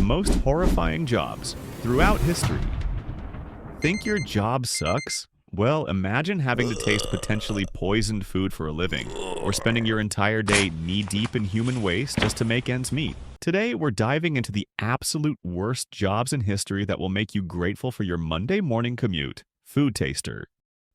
most horrifying jobs throughout history. Think your job sucks? Well, imagine having to taste potentially poisoned food for a living, or spending your entire day knee-deep in human waste just to make ends meet. Today, we're diving into the absolute worst jobs in history that will make you grateful for your Monday morning commute. Food taster.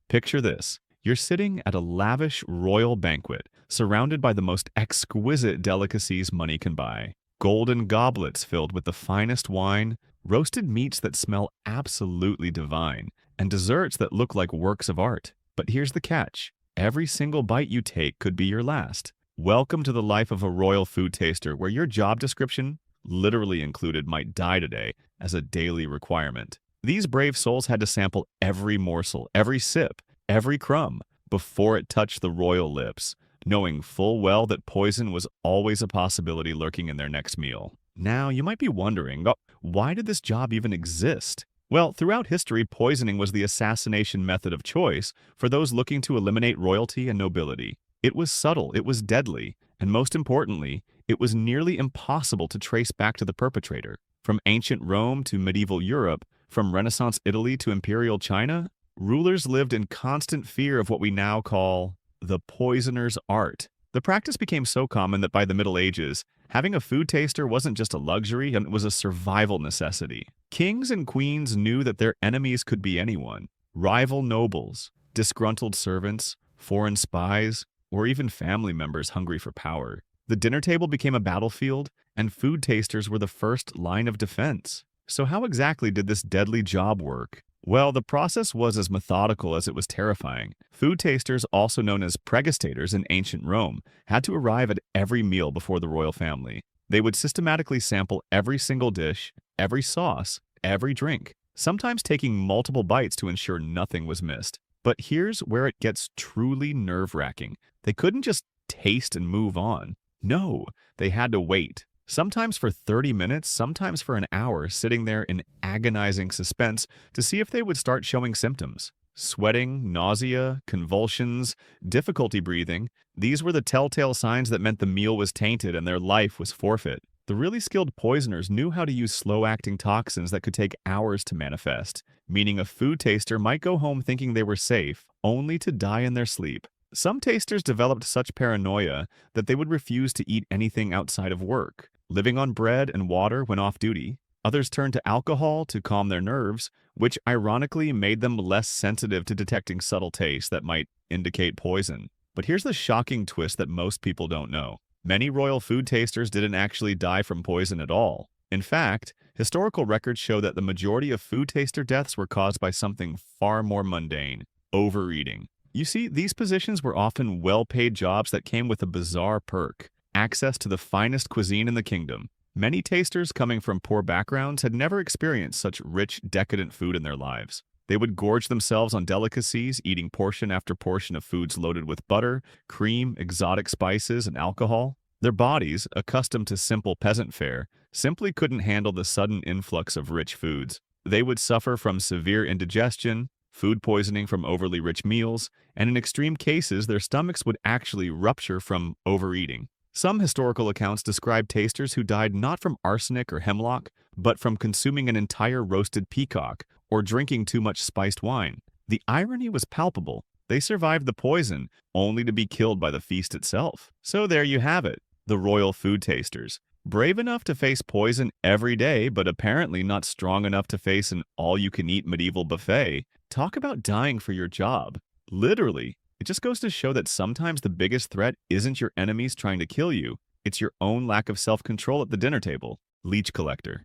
Picture this. You're sitting at a lavish royal banquet, surrounded by the most exquisite delicacies money can buy. Golden goblets filled with the finest wine, roasted meats that smell absolutely divine, and desserts that look like works of art. But here's the catch. Every single bite you take could be your last. Welcome to the life of a royal food taster, where your job description, literally included might die today, as a daily requirement. These brave souls had to sample every morsel, every sip, every crumb, before it touched the royal lips, knowing full well that poison was always a possibility lurking in their next meal. Now, you might be wondering, why did this job even exist? Well, throughout history, poisoning was the assassination method of choice for those looking to eliminate royalty and nobility. It was subtle, it was deadly, and most importantly, it was nearly impossible to trace back to the perpetrator. From ancient Rome to medieval Europe, from Renaissance Italy to imperial China, rulers lived in constant fear of what we now call the poisoner's art. The practice became so common that by the Middle Ages, having a food taster wasn't just a luxury, it was a survival necessity. Kings and queens knew that their enemies could be anyone: rival nobles, disgruntled servants, foreign spies, or even family members hungry for power. The dinner table became a battlefield, and food tasters were the first line of defense. So how exactly did this deadly job work? Well, the process was as methodical as it was terrifying. Food tasters, also known as pregustators in ancient Rome, had to arrive at every meal before the royal family. They would systematically sample every single dish, every sauce, every drink, sometimes taking multiple bites to ensure nothing was missed. But here's where it gets truly nerve-wracking. They couldn't just taste and move on. No, they had to wait. Sometimes for 30 minutes, sometimes for an hour, sitting there in agonizing suspense to see if they would start showing symptoms. Sweating, nausea, convulsions, difficulty breathing, these were the telltale signs that meant the meal was tainted and their life was forfeit. The really skilled poisoners knew how to use slow-acting toxins that could take hours to manifest, meaning a food taster might go home thinking they were safe, only to die in their sleep. Some tasters developed such paranoia that they would refuse to eat anything outside of work, living on bread and water when off-duty. Others turned to alcohol to calm their nerves, which ironically made them less sensitive to detecting subtle tastes that might indicate poison. But here's the shocking twist that most people don't know. Many royal food tasters didn't actually die from poison at all. In fact, historical records show that the majority of food taster deaths were caused by something far more mundane: overeating. You see, these positions were often well-paid jobs that came with a bizarre perk: access to the finest cuisine in the kingdom. Many tasters coming from poor backgrounds had never experienced such rich, decadent food in their lives. They would gorge themselves on delicacies, eating portion after portion of foods loaded with butter, cream, exotic spices, and alcohol. Their bodies, accustomed to simple peasant fare, simply couldn't handle the sudden influx of rich foods. They would suffer from severe indigestion, food poisoning from overly rich meals, and in extreme cases, their stomachs would actually rupture from overeating. Some historical accounts describe tasters who died not from arsenic or hemlock, but from consuming an entire roasted peacock or drinking too much spiced wine. The irony was palpable. They survived the poison, only to be killed by the feast itself. So there you have it, the royal food tasters. Brave enough to face poison every day, but apparently not strong enough to face an all-you-can-eat medieval buffet. Talk about dying for your job. Literally. It just goes to show that sometimes the biggest threat isn't your enemies trying to kill you, it's your own lack of self-control at the dinner table. Leech collector.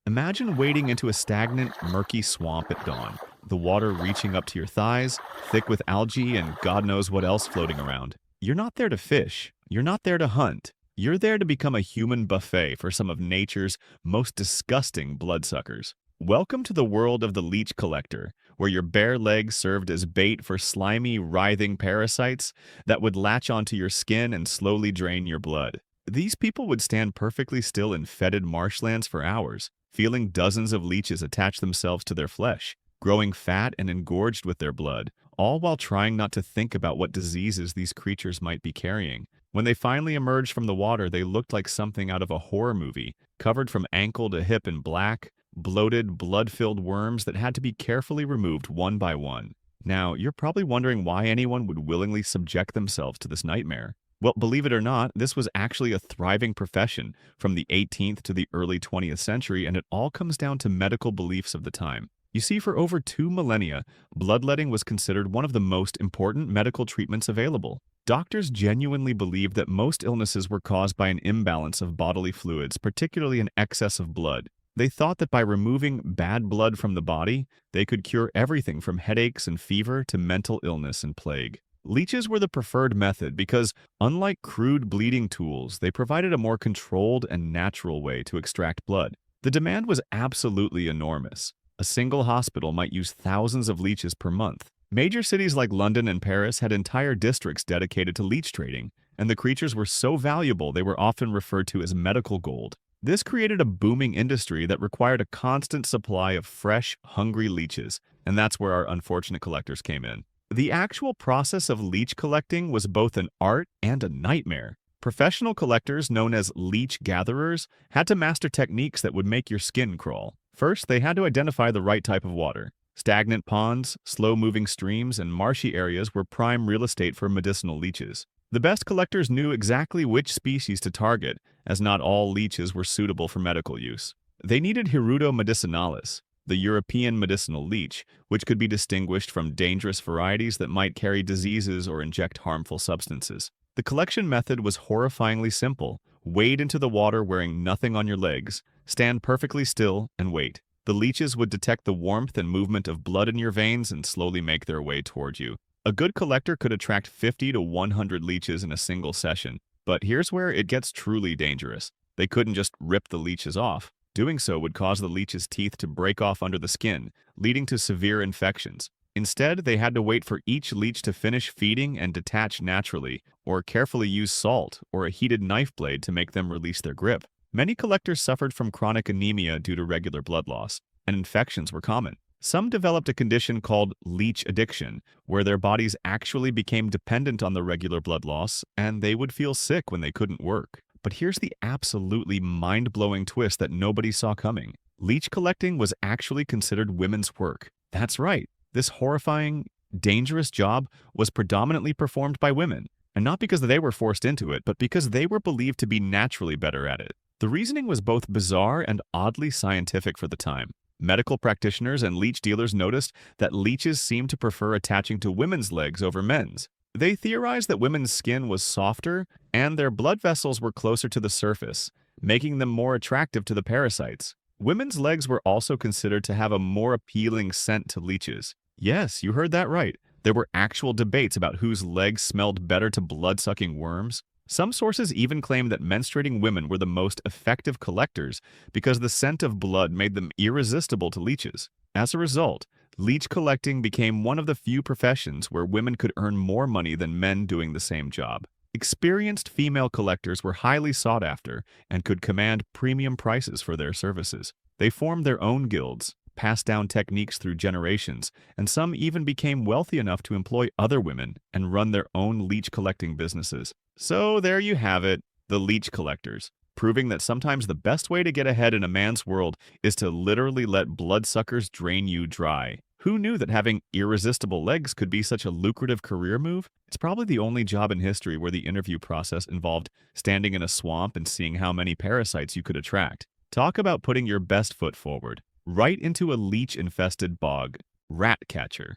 Imagine wading into a stagnant, murky swamp at dawn, the water reaching up to your thighs, thick with algae and God knows what else floating around. You're not there to fish. You're not there to hunt. You're there to become a human buffet for some of nature's most disgusting bloodsuckers. Welcome to the world of the leech collector, where your bare legs served as bait for slimy, writhing parasites that would latch onto your skin and slowly drain your blood. These people would stand perfectly still in fetid marshlands for hours, feeling dozens of leeches attach themselves to their flesh, growing fat and engorged with their blood, all while trying not to think about what diseases these creatures might be carrying. When they finally emerged from the water, they looked like something out of a horror movie, covered from ankle to hip in black, bloated, blood-filled worms that had to be carefully removed one by one. Now, you're probably wondering why anyone would willingly subject themselves to this nightmare. Well, believe it or not, this was actually a thriving profession from the 18th to the early 20th century, and it all comes down to medical beliefs of the time. You see, for over 2 millennia, bloodletting was considered one of the most important medical treatments available. Doctors genuinely believed that most illnesses were caused by an imbalance of bodily fluids, particularly an excess of blood. They thought that by removing bad blood from the body, they could cure everything from headaches and fever to mental illness and plague. Leeches were the preferred method because, unlike crude bleeding tools, they provided a more controlled and natural way to extract blood. The demand was absolutely enormous. A single hospital might use thousands of leeches per month. Major cities like London and Paris had entire districts dedicated to leech trading, and the creatures were so valuable they were often referred to as medical gold. This created a booming industry that required a constant supply of fresh, hungry leeches, and that's where our unfortunate collectors came in. The actual process of leech collecting was both an art and a nightmare. Professional collectors, known as leech gatherers, had to master techniques that would make your skin crawl. First, they had to identify the right type of water. Stagnant ponds, slow-moving streams, and marshy areas were prime real estate for medicinal leeches. The best collectors knew exactly which species to target, as not all leeches were suitable for medical use. They needed Hirudo medicinalis, the European medicinal leech, which could be distinguished from dangerous varieties that might carry diseases or inject harmful substances. The collection method was horrifyingly simple. Wade into the water wearing nothing on your legs, stand perfectly still, and wait. The leeches would detect the warmth and movement of blood in your veins and slowly make their way toward you. A good collector could attract 50 to 100 leeches in a single session, but here's where it gets truly dangerous. They couldn't just rip the leeches off. Doing so would cause the leech's teeth to break off under the skin, leading to severe infections. Instead, they had to wait for each leech to finish feeding and detach naturally, or carefully use salt or a heated knife blade to make them release their grip. Many collectors suffered from chronic anemia due to regular blood loss, and infections were common. Some developed a condition called leech addiction, where their bodies actually became dependent on the regular blood loss, and they would feel sick when they couldn't work. But here's the absolutely mind-blowing twist that nobody saw coming. Leech collecting was actually considered women's work. That's right. This horrifying, dangerous job was predominantly performed by women, and not because they were forced into it, but because they were believed to be naturally better at it. The reasoning was both bizarre and oddly scientific for the time. Medical practitioners and leech dealers noticed that leeches seemed to prefer attaching to women's legs over men's. They theorized that women's skin was softer and their blood vessels were closer to the surface, making them more attractive to the parasites. Women's legs were also considered to have a more appealing scent to leeches. Yes, you heard that right. There were actual debates about whose legs smelled better to blood-sucking worms. Some sources even claim that menstruating women were the most effective collectors because the scent of blood made them irresistible to leeches. As a result, leech collecting became one of the few professions where women could earn more money than men doing the same job. Experienced female collectors were highly sought after and could command premium prices for their services. They formed their own guilds, passed down techniques through generations, and some even became wealthy enough to employ other women and run their own leech collecting businesses. So there you have it, the leech collectors, proving that sometimes the best way to get ahead in a man's world is to literally let bloodsuckers drain you dry. Who knew that having irresistible legs could be such a lucrative career move? It's probably the only job in history where the interview process involved standing in a swamp and seeing how many parasites you could attract. Talk about putting your best foot forward. Right into a leech-infested bog. Rat catcher.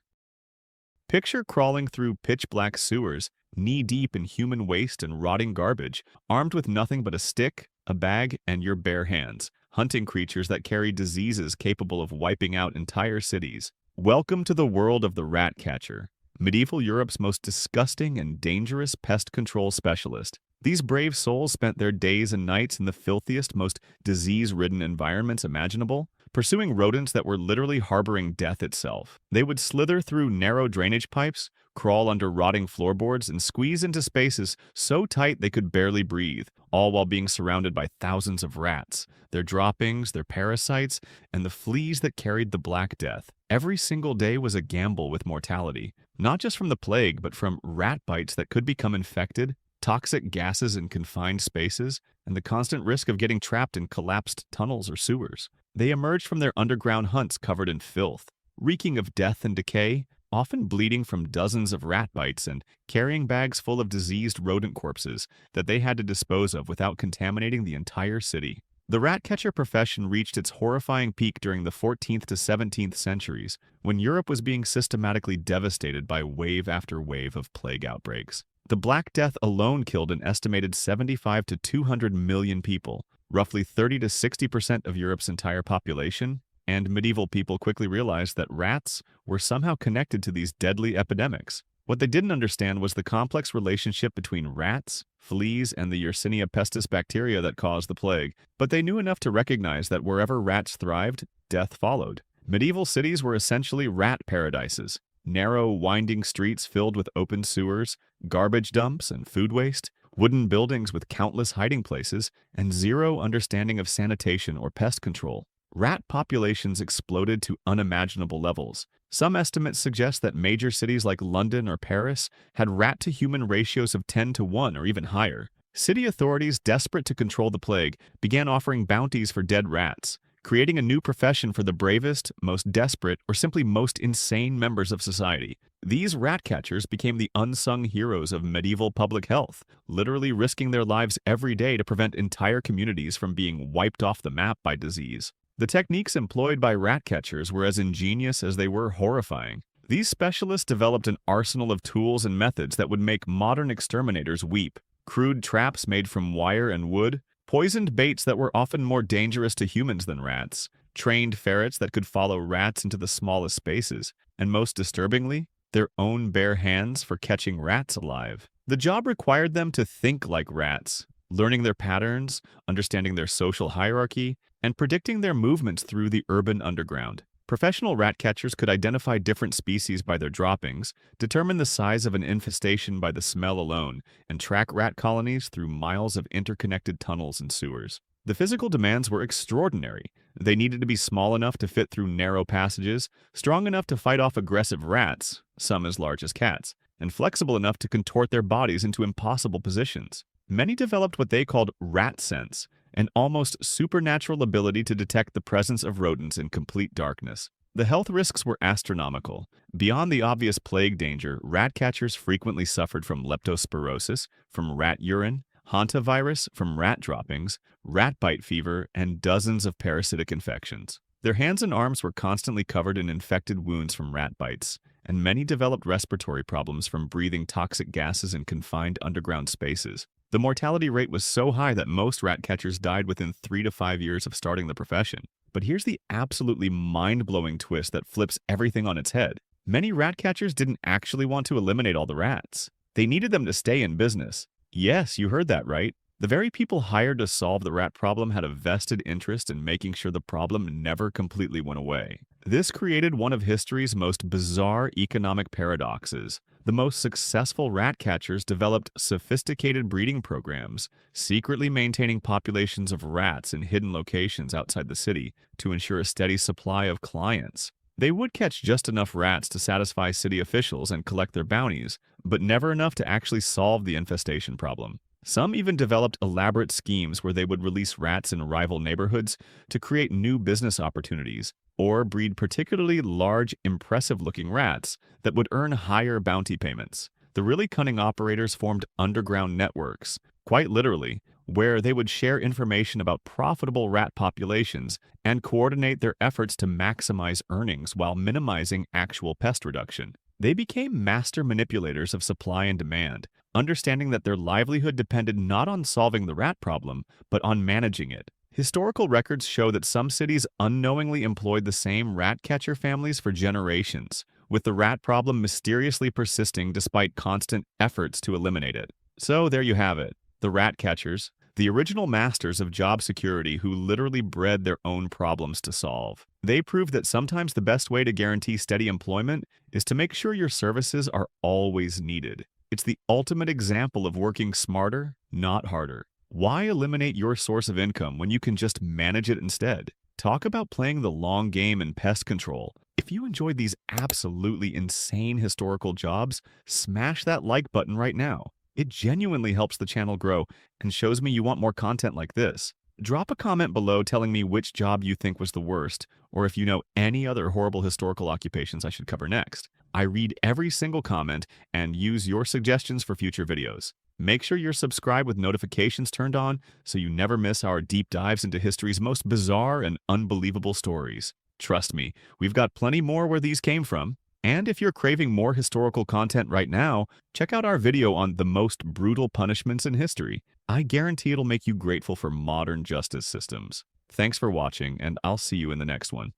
Picture crawling through pitch-black sewers, knee-deep in human waste and rotting garbage, armed with nothing but a stick, a bag, and your bare hands, hunting creatures that carry diseases capable of wiping out entire cities. Welcome to the world of the rat catcher, medieval Europe's most disgusting and dangerous pest control specialist. These brave souls spent their days and nights in the filthiest, most disease-ridden environments imaginable, pursuing rodents that were literally harboring death itself. They would slither through narrow drainage pipes, crawl under rotting floorboards, and squeeze into spaces so tight they could barely breathe, all while being surrounded by thousands of rats, their droppings, their parasites, and the fleas that carried the Black Death. Every single day was a gamble with mortality, not just from the plague, but from rat bites that could become infected, toxic gases in confined spaces, and the constant risk of getting trapped in collapsed tunnels or sewers. They emerged from their underground hunts covered in filth, reeking of death and decay, often bleeding from dozens of rat bites and carrying bags full of diseased rodent corpses that they had to dispose of without contaminating the entire city. The rat catcher profession reached its horrifying peak during the 14th to 17th centuries, when Europe was being systematically devastated by wave after wave of plague outbreaks. The Black Death alone killed an estimated 75 to 200 million people, roughly 30 to 60% of Europe's entire population, and medieval people quickly realized that rats were somehow connected to these deadly epidemics. What they didn't understand was the complex relationship between rats, fleas, and the Yersinia pestis bacteria that caused the plague, but they knew enough to recognize that wherever rats thrived, death followed. Medieval cities were essentially rat paradises, narrow, winding streets filled with open sewers, garbage dumps and food waste, wooden buildings with countless hiding places, and zero understanding of sanitation or pest control. Rat populations exploded to unimaginable levels. Some estimates suggest that major cities like London or Paris had rat-to-human ratios of 10 to 1 or even higher. City authorities, desperate to control the plague, began offering bounties for dead rats, creating a new profession for the bravest, most desperate, or simply most insane members of society. These rat catchers became the unsung heroes of medieval public health, literally risking their lives every day to prevent entire communities from being wiped off the map by disease. The techniques employed by rat catchers were as ingenious as they were horrifying. These specialists developed an arsenal of tools and methods that would make modern exterminators weep. Crude traps made from wire and wood, poisoned baits that were often more dangerous to humans than rats, trained ferrets that could follow rats into the smallest spaces, and most disturbingly, their own bare hands for catching rats alive. The job required them to think like rats, learning their patterns, understanding their social hierarchy, and predicting their movements through the urban underground. Professional rat catchers could identify different species by their droppings, determine the size of an infestation by the smell alone, and track rat colonies through miles of interconnected tunnels and sewers. The physical demands were extraordinary. They needed to be small enough to fit through narrow passages, strong enough to fight off aggressive rats, some as large as cats, and flexible enough to contort their bodies into impossible positions. Many developed what they called rat sense, an almost supernatural ability to detect the presence of rodents in complete darkness. The health risks were astronomical. Beyond the obvious plague danger, rat catchers frequently suffered from leptospirosis, from rat urine, hantavirus from rat droppings, rat bite fever, and dozens of parasitic infections. Their hands and arms were constantly covered in infected wounds from rat bites, and many developed respiratory problems from breathing toxic gases in confined underground spaces. The mortality rate was so high that most rat catchers died within 3 to 5 years of starting the profession. But here's the absolutely mind-blowing twist that flips everything on its head. Many rat catchers didn't actually want to eliminate all the rats. They needed them to stay in business. Yes, you heard that right. The very people hired to solve the rat problem had a vested interest in making sure the problem never completely went away. This created one of history's most bizarre economic paradoxes. The most successful rat catchers developed sophisticated breeding programs, secretly maintaining populations of rats in hidden locations outside the city to ensure a steady supply of clients. They would catch just enough rats to satisfy city officials and collect their bounties, but never enough to actually solve the infestation problem. Some even developed elaborate schemes where they would release rats in rival neighborhoods to create new business opportunities, or breed particularly large, impressive-looking rats that would earn higher bounty payments. The really cunning operators formed underground networks, quite literally, where they would share information about profitable rat populations and coordinate their efforts to maximize earnings while minimizing actual pest reduction. They became master manipulators of supply and demand, understanding that their livelihood depended not on solving the rat problem, but on managing it. Historical records show that some cities unknowingly employed the same rat catcher families for generations, with the rat problem mysteriously persisting despite constant efforts to eliminate it. So there you have it, the rat catchers, the original masters of job security who literally bred their own problems to solve. They proved that sometimes the best way to guarantee steady employment is to make sure your services are always needed. It's the ultimate example of working smarter, not harder. Why eliminate your source of income when you can just manage it instead? Talk about playing the long game in pest control. If you enjoyed these absolutely insane historical jobs, smash that like button right now. It genuinely helps the channel grow and shows me you want more content like this. Drop a comment below telling me which job you think was the worst, or if you know any other horrible historical occupations I should cover next. I read every single comment and use your suggestions for future videos. Make sure you're subscribed with notifications turned on so you never miss our deep dives into history's most bizarre and unbelievable stories. Trust me, we've got plenty more where these came from. And if you're craving more historical content right now, check out our video on the most brutal punishments in history. I guarantee it'll make you grateful for modern justice systems. Thanks for watching, and I'll see you in the next one.